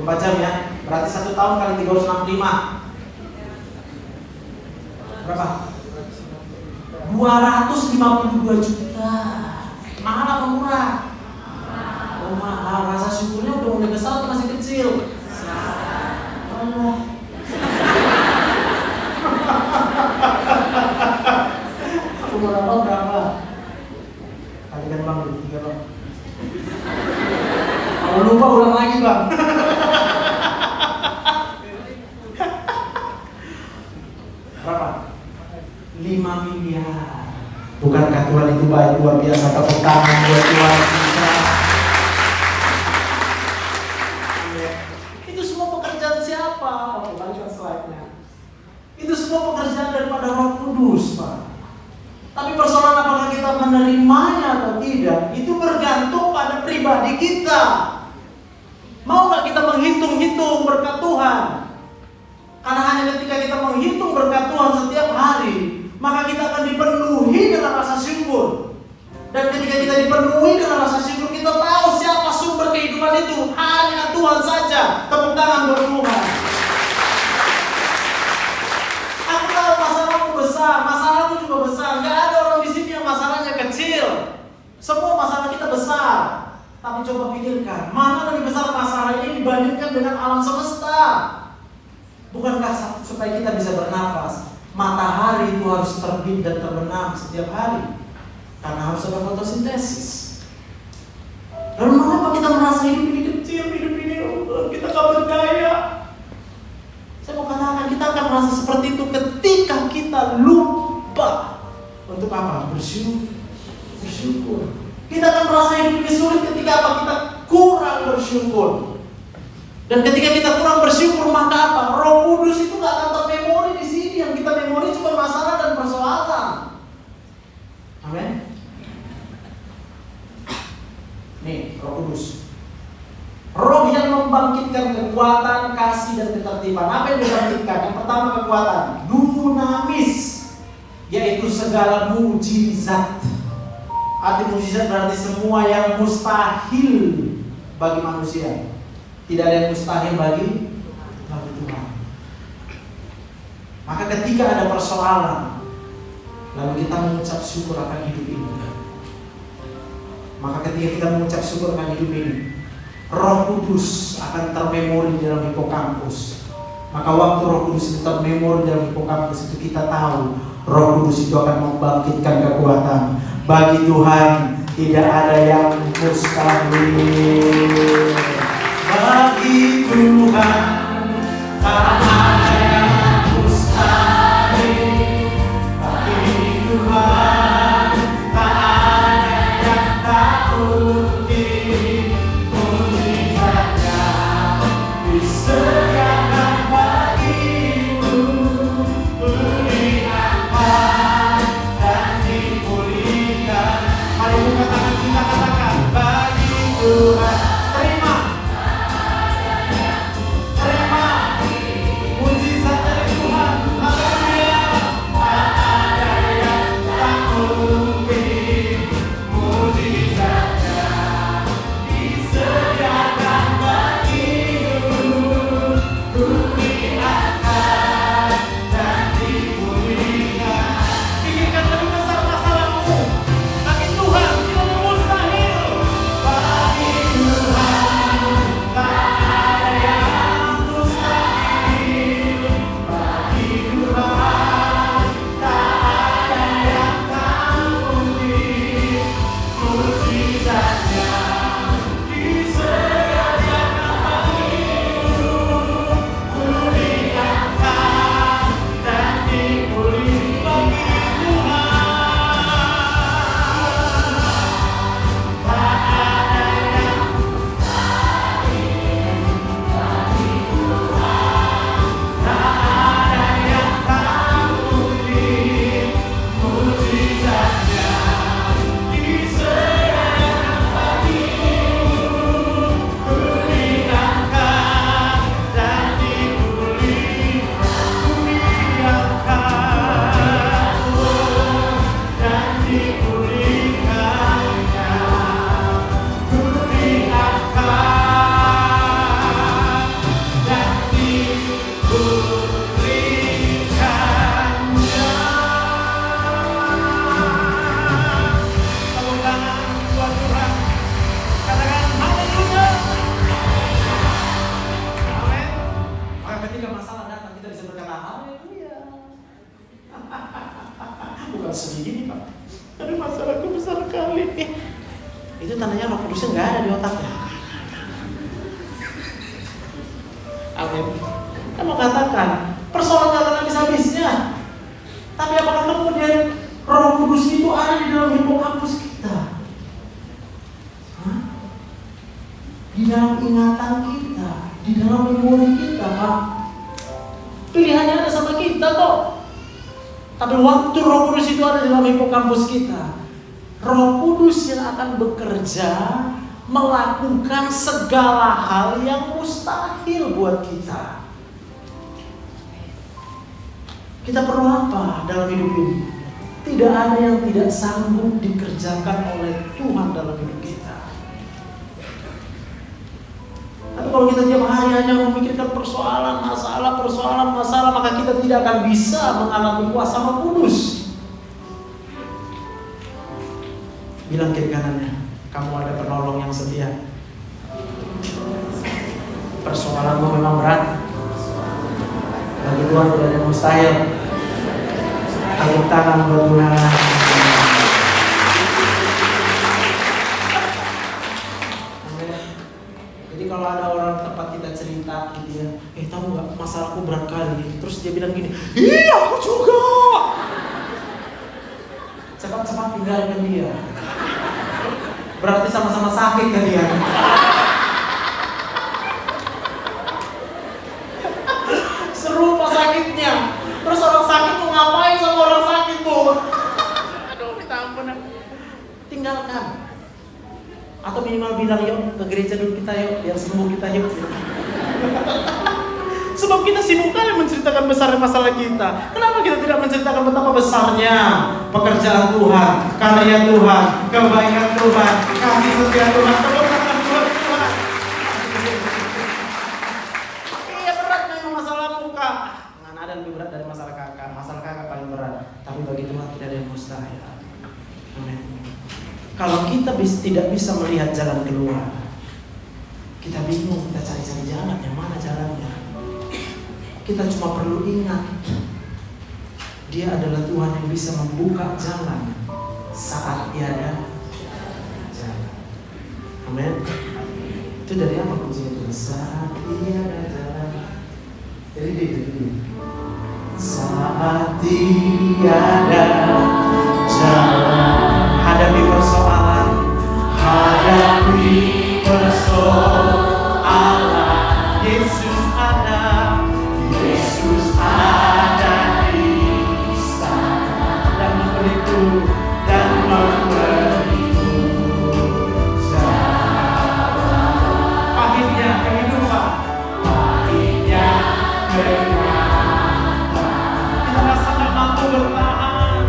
24 jam ya, berarti 1 tahun kali 365 berapa? 252 juta. Mahal apa murah? Oh mahal, rasa syukurnya udah mulai besar atau masih kecil? Allah. Aku berapa? Kalikan bang, 3 bang. Kalau lupa ulang lagi bang. Berapa? 5 miliar. Bukankah Tuhan itu baik luar biasa? Tepuk tangan buat Tuhan kita. Itu semua pekerjaan siapa? Oke, balikan slide-nya. Itu semua pekerjaan daripada Roh Kudus, Pak. Tapi persoalan apakah kita menerimanya atau tidak, itu bergantung pada pribadi kita. Mau nggak kita menghitung-hitung berkat Tuhan? Karena hanya ketika kita menghitung berkat Tuhan setiap hari, maka kita akan dipenuhi dengan rasa syukur. Dan ketika kita dipenuhi dengan rasa syukur, kita tahu siapa sumber kehidupan itu. Hanya Tuhan saja. Tepuk tangan buat Tuhan. Aku tahu masalahku besar, masalahku juga besar. Gak ada orang di sini yang masalahnya kecil. Semua masalah kita besar. Tapi coba pikirkan, mana lebih besar masalah ini dibandingkan dengan alam semesta? Bukankah supaya kita bisa bernafas, matahari itu harus terbit dan terbenam setiap hari? Karena harus ada fotosintesis. Lalu mengapa kita merasa hidup ini kecil, hidup ini kita gak berdaya? Saya mau katakan kita akan merasa seperti itu ketika kita lupa untuk apa? Bersyukur. Kita akan merasa hidup ini sulit ketika apa? Kita kurang bersyukur. Dan ketika kita kurang bersyukur, maka apa? Roh Kudus itu gak akan termemori di sini. Yang kita memori cuma masalah dan persoalan. Amin. Nih, Roh Kudus. Roh yang membangkitkan kekuatan, kasih dan ketertiban. Apa yang dibangkitkan? Yang pertama kekuatan, dunamis, yaitu segala mujizat. Arti mujizat berarti semua yang mustahil bagi manusia. Tidak ada yang mustahil bagi Tuhan. Maka ketika ada persoalan, lalu kita mengucap syukur akan hidup ini. Maka ketika kita mengucap syukur akan hidup ini, Roh Kudus akan termemori di dalam hipokampus. Maka waktu Roh Kudus itu termemori dalam hipokampus, itu kita tahu Roh Kudus itu akan membangkitkan kekuatan. Bagi Tuhan tidak ada yang mustahil. Bagi Tuhan tak ada yang mustahil. Bagi Tuhan tak ada yang tak mungkin. Mujizatnya disediakan bagimu, pulihkan dan dipulihkan. Mari buka tangan kita katakan, bagi Tuhan. Aduh, masalahku besar kali. Itu tandanya Roh Kudusnya nggak ada di otaknya. Amin. Saya mau katakan, persoalan nggak akan habis-habisnya. Tapi apakah kemudian Roh Kudus itu ada di dalam hipokampus kita? Hah? Di dalam ingatan kita, di dalam memori kita, Pak. Pilihannya ada sama kita kok. Tapi waktu Roh Kudus itu ada di dalam hipokampus kita, Roh Kudus yang akan bekerja melakukan segala hal yang mustahil buat kita. Kita perlu apa dalam hidup ini? Tidak ada yang tidak sanggup dikerjakan oleh Tuhan dalam hidup kita. Tapi kalau kita tiap hari hanya memikirkan persoalan, masalah, maka kita tidak akan bisa mengalami kuasa Roh Kudus. Bilang kiri kanannya, kamu ada penolong yang setia. Persoalanmu memang berat. Bagi Tuhan tidak ada yang mustahil. Tepuk tangan buat Tuhan. Jadi kalau ada orang tempat kita cerita gitu ya, tahu nggak masalahku berat kali. Terus dia bilang gini, iya aku juga. Cepat-cepat tinggalkan dia. Berarti sama-sama sakit kalian. Serupa sakitnya. Terus orang sakit mau ngapain sama orang sakit, Bu? Aduh, minta ampun. Tinggalkan. Atau minimal bilang, yuk ke gereja dulu kita yuk, biar sembuh kita yuk. Sebab kita sibuk kali menceritakan besarnya masalah kita. Kenapa kita tidak menceritakan betapa besarnya pekerjaan Tuhan, karya Tuhan, kebaikan Tuhan, kasih setia Tuhan, keberkatan Tuhan. Iya berat memang masalah muka. Nggak ada lebih berat dari masalah kakak. Masalah kakak paling berat. Tapi bagi Tuhan tidak ada yang mustahil. Amin. Kalau kita tidak bisa melihat jalan keluar, kita bingung, kita cari-cari jalan, yang mana jalannya? Kita cuma perlu ingat, Dia adalah Tuhan yang bisa membuka jalan saat tiada jalan. Amin. Itu dari apa kuncinya itu? Saat tiada jalan. Jadi saat tiada jalan, hadapi persoalan, Yesus ada di sana dan memberiku jawab. Pahitnya kehidupan, kita rasa tak mampu bertahan,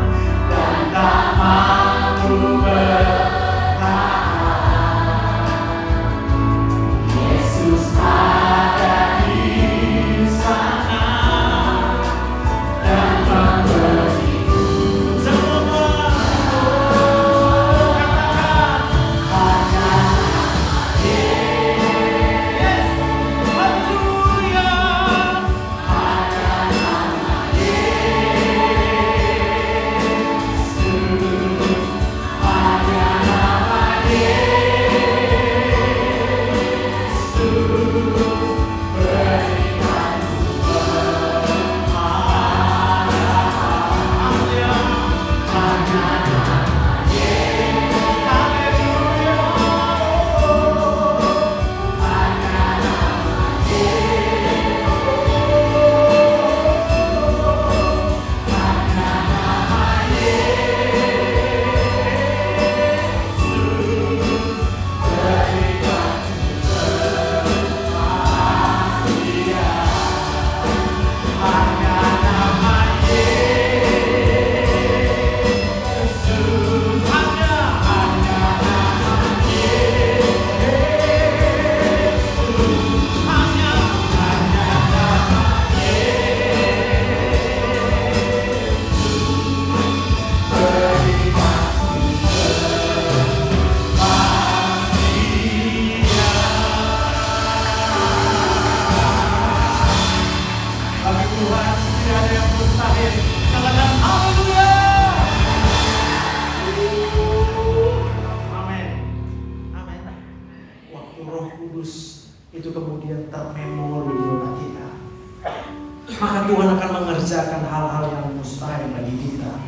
mengerjakan hal-hal yang mustahil bagi kita.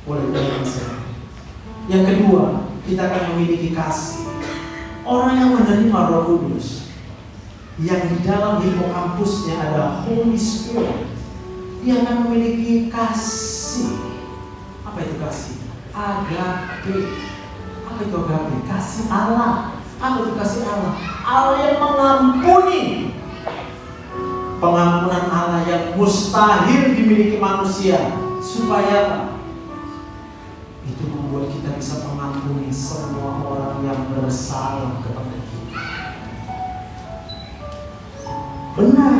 Boleh saya. Yang kedua, kita akan memiliki kasih. Orang yang menerima Roh Kudus, yang di dalam hipokampusnya ada Holy Spirit, dia akan memiliki kasih. Apa itu kasih? Agape. Apa itu agape? Kasih Allah. Apa itu kasih Allah? Allah yang mengampuni. Pengampunan Allah yang mustahil dimiliki manusia. Supaya apa? Itu membuat kita bisa mengampuni semua orang yang bersalah kepada kita. Benar.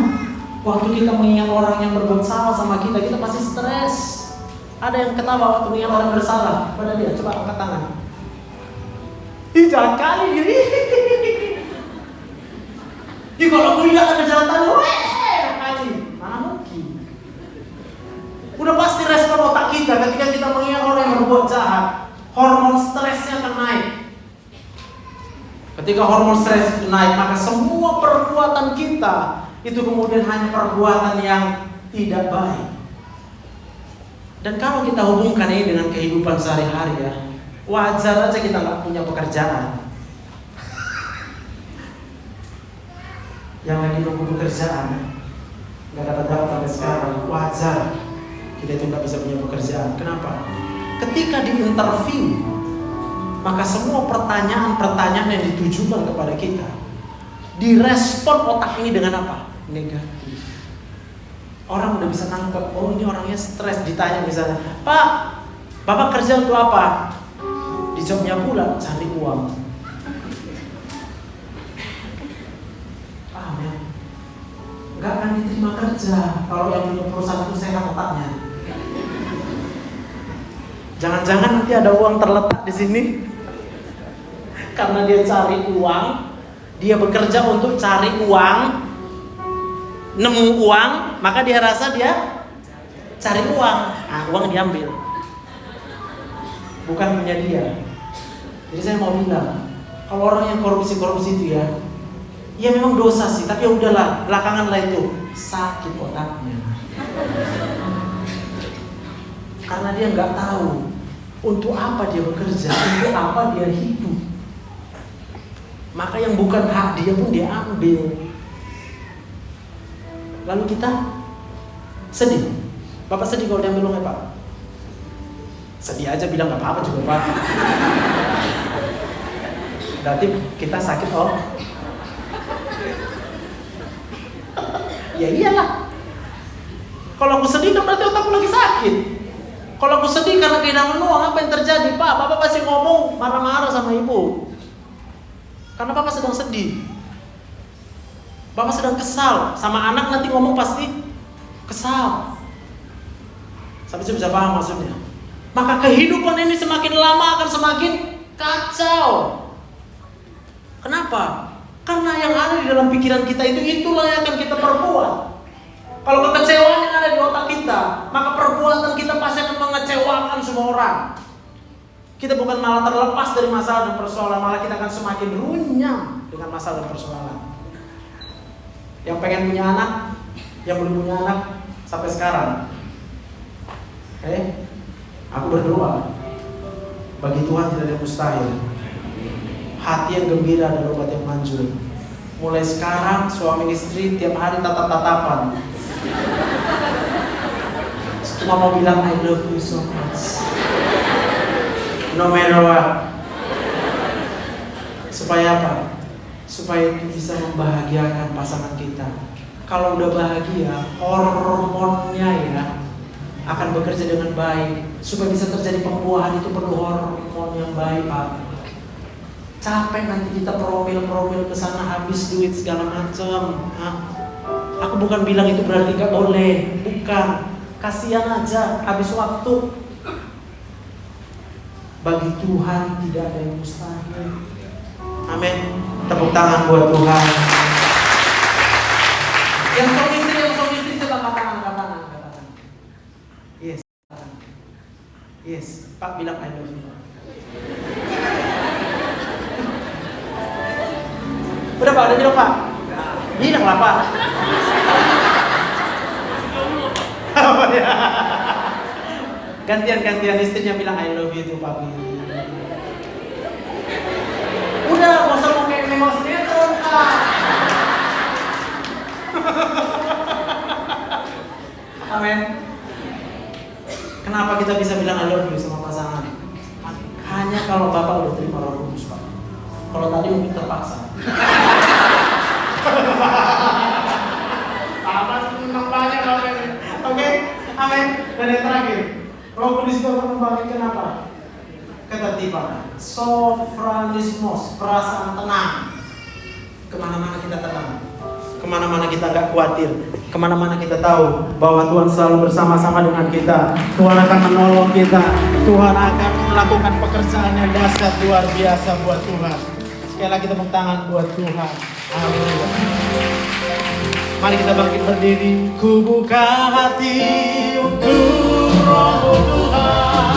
Waktu kita mengingat orang yang berbuat salah sama kita, kita pasti stres. Ada yang ketawa waktu mengingat orang bersalah pada dia. Coba angkat tangan. Jangan kali diri. Kalau aku lihat ada kejahatan, mana mungkin? Udah pasti respon otak kita ketika kita mengingat orang yang berbuat jahat, hormon stresnya akan naik. Ketika hormon stres naik, maka semua perbuatan kita itu kemudian hanya perbuatan yang tidak baik. Dan kalau kita hubungkan ini dengan kehidupan sehari-hari ya, wajar aja kita nggak punya pekerjaan. Yang lagi nunggu pekerjaan, nggak dapat sampai sekarang, wajar kita itu nggak bisa punya pekerjaan. Kenapa? Ketika di interview, maka semua pertanyaan-pertanyaan yang ditujukan kepada kita direspon otak ini dengan apa? Negatif. Orang udah bisa nangkep, oh ini orangnya stres. Ditanya misalnya, Pak, Bapak kerja untuk apa? Dijawabnya pula, cari uang. Paham ya? Nggak akan diterima kerja kalau yang punya perusahaan itu sehat otaknya. Jangan-jangan nanti ada uang terletak di sini. Karena dia cari uang, dia bekerja untuk cari uang, nemu uang, maka dia rasa dia cari uang. Nah, uang diambil, bukan punya dia. Jadi saya mau bilang, kalau orang yang korupsi itu ya memang dosa sih, tapi ya udahlah, belakangan lah itu sakit otaknya. Karena dia nggak tahu untuk apa dia bekerja, untuk apa dia hidup. Maka yang bukan hak dia pun dia ambil. Lalu kita sedih. Bapak sedih kalau diambil uangnya, Pak? Sedih aja, bilang nggak apa-apa juga, Pak. Berarti kita sakit, oh. Ya iyalah. Kalau aku sedih kan berarti otakku lagi sakit. Kalau aku sedih karena kehilangan uang, apa yang terjadi? Pak, Bapak pasti ngomong marah-marah sama ibu. Karena Bapak sedang sedih. Bapak sedang kesal. Sama anak nanti ngomong pasti kesal. Sampai saya bisa paham maksudnya. Maka kehidupan ini semakin lama akan semakin kacau. Kenapa? Karena yang ada di dalam pikiran kita itulah yang akan kita perbuat. Kalau kekecewaan yang ada di otak kita, maka perbuatan kita pasti akan mengecewakan semua orang. Kita bukan malah terlepas dari masalah dan persoalan, malah kita akan semakin runyam dengan masalah dan persoalan. Yang pengen punya anak, yang belum punya anak sampai sekarang. Aku berdoa, bagi Tuhan tidak ada yang mustahil. Hati yang gembira adalah obat yang manjur. Mulai sekarang suami istri tiap hari tatap-tatapan. Cuma mau bilang I love you so much, no matter what. Supaya apa? Supaya itu bisa membahagiakan pasangan kita. Kalau udah bahagia, hormonnya akan bekerja dengan baik. Supaya bisa terjadi pembuahan itu perlu hormon yang baik, Pak. Capek nanti kita promil ke sana, habis duit segala macam. Aku bukan bilang itu berarti gak boleh, bukan. Kasihan aja, habis waktu. Bagi Tuhan tidak ada yang mustahil. Amin. Tepuk tangan buat Tuhan. Yang suami istri coba angkat tangan. Yes. Yes, Pak bilang I love you. Udah Pak, udah bilang Pak. Bilang lah Pak. Gantian istrinya bilang I love you to papi. Udah, gak usah mau kayak memang sinetron Kak. Amin. Kenapa kita bisa bilang I love you sama pasangan? Hanya kalau Bapak udah terima Roh Kudus, Pak. Kalau tadi mungkin terpaksa. Apa senang banyak Bapak ini. Oke, amin. Dan yang terakhir, Roh Kudus itu akan membangkitkan apa? Ketertiban. Sofranismos, perasaan tenang. Kemana-mana kita tenang. Kemana-mana kita gak khawatir. Kemana-mana kita tahu bahwa Tuhan selalu bersama-sama dengan kita. Tuhan akan menolong kita. Tuhan akan melakukan pekerjaan yang dahsyat luar biasa buat Tuhan. Sekali lagi tepuk tangan buat Tuhan. Amin. Mari kita bangkit berdiri. Ku buka hati untuk Roh Tuhan.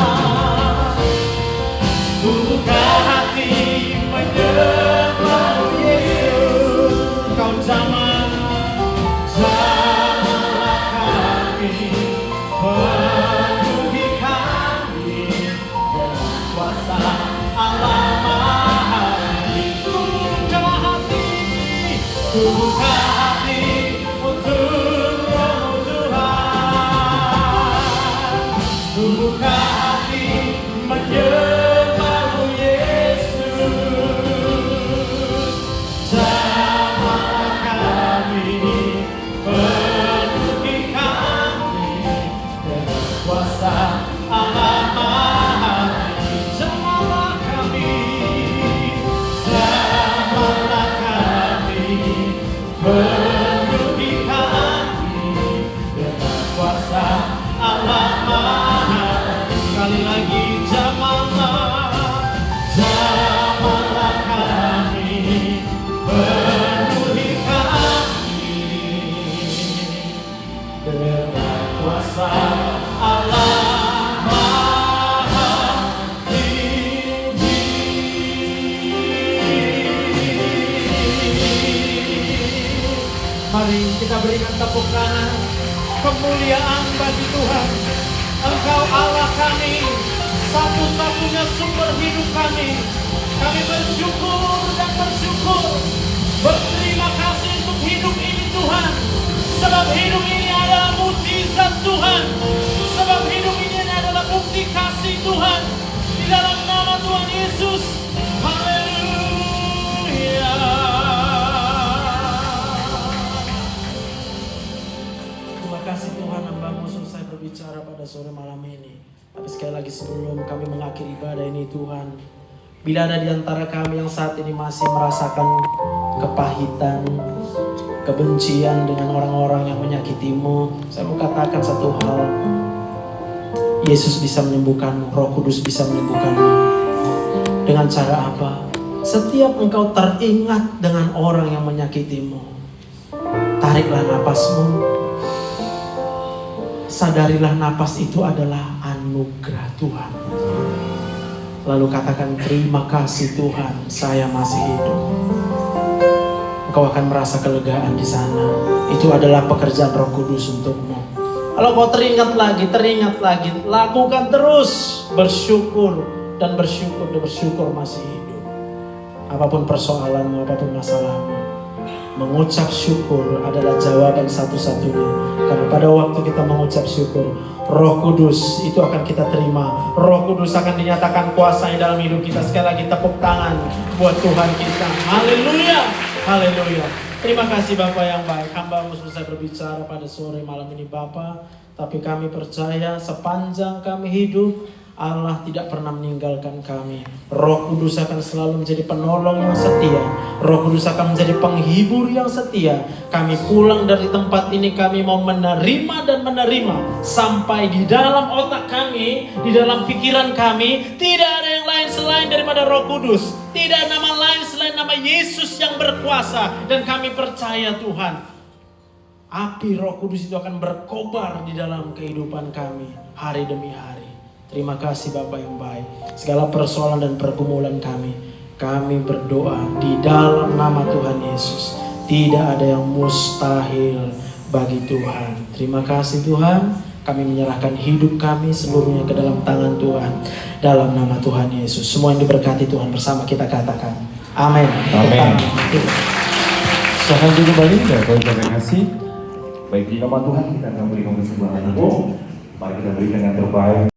Ku buka hati menyembah Yesus. Kau jamahlah kami, penuhi kami dengan kuasa Allah Maha. Ku buka hati untuk Roh Tuhan. Ku buka hati menyembah Yesus. Jamahlah kami, penuhi kami dengan kuasa Allah Maha. Jamahlah kami, jamahlah kami, penuhi kami dengan kuasa Allah Maha. Sekali lagi jamahlah kami, penuhi kami dengan kuasa Allah Maha Tinggi. Mari kita berikan tepuk tangan kemuliaan bagi Tuhan. Engkau Allah kami, satu-satunya sumber hidup kami. Kami bersyukur dan bersyukur. Berterima kasih untuk hidup ini Tuhan. Sebab hidup ini adalah mujizat Tuhan. Sebab hidup ini adalah bukti kasih Tuhan. Di dalam nama Tuhan Yesus. Haleluya. Terima kasih Tuhan, hamba-Mu selesai berbicara pada sore malam ini. Tapi sekali lagi sebelum kami mengakhiri ibadah ini Tuhan, bila ada di antara kami yang saat ini masih merasakan kepahitan, kebencian dengan orang-orang yang menyakitimu, saya mau katakan satu hal. Yesus bisa menyembuhkanmu, Roh Kudus bisa menyembuhkanmu. Dengan cara apa? Setiap engkau teringat dengan orang yang menyakitimu, tariklah napasmu. Sadarilah napas itu adalah anugerah Tuhan. Lalu katakan, terima kasih Tuhan, saya masih hidup. Engkau akan merasa kelegaan di sana. Itu adalah pekerjaan Roh Kudus untukmu. Kalau kau teringat lagi, lakukan terus. Bersyukur dan bersyukur masih hidup. Apapun persoalanmu, apapun masalahmu, mengucap syukur adalah jawaban satu-satunya. Karena pada waktu kita mengucap syukur, Roh Kudus itu akan kita terima. Roh Kudus akan dinyatakan kuasanya dalam hidup kita. Sekali lagi tepuk tangan buat Tuhan kita. Haleluya, haleluya. Terima kasih Bapak yang baik. Hamba-Mu selesai berbicara pada sore malam ini Bapak. Tapi kami percaya sepanjang kami hidup, Allah tidak pernah meninggalkan kami. Roh Kudus akan selalu menjadi penolong yang setia. Roh Kudus akan menjadi penghibur yang setia. Kami pulang dari tempat ini, kami mau menerima dan menerima. Sampai di dalam otak kami, di dalam pikiran kami, tidak ada yang lain selain daripada Roh Kudus. Tidak ada nama lain selain nama Yesus yang berkuasa. Dan kami percaya Tuhan, api Roh Kudus itu akan berkobar di dalam kehidupan kami hari demi hari. Terima kasih Bapak yang baik. Segala persoalan dan pergumulan kami berdoa di dalam nama Tuhan Yesus. Tidak ada yang mustahil bagi Tuhan. Terima kasih Tuhan. Kami menyerahkan hidup kami seluruhnya ke dalam tangan Tuhan. Dalam nama Tuhan Yesus. Semua yang diberkati Tuhan bersama kita katakan. Amin. Amin. Silahkan duduk kembali dan terima kasih. Baik di nama Tuhan kita akan berikan sebuah album. Mari kita berikan yang terbaik.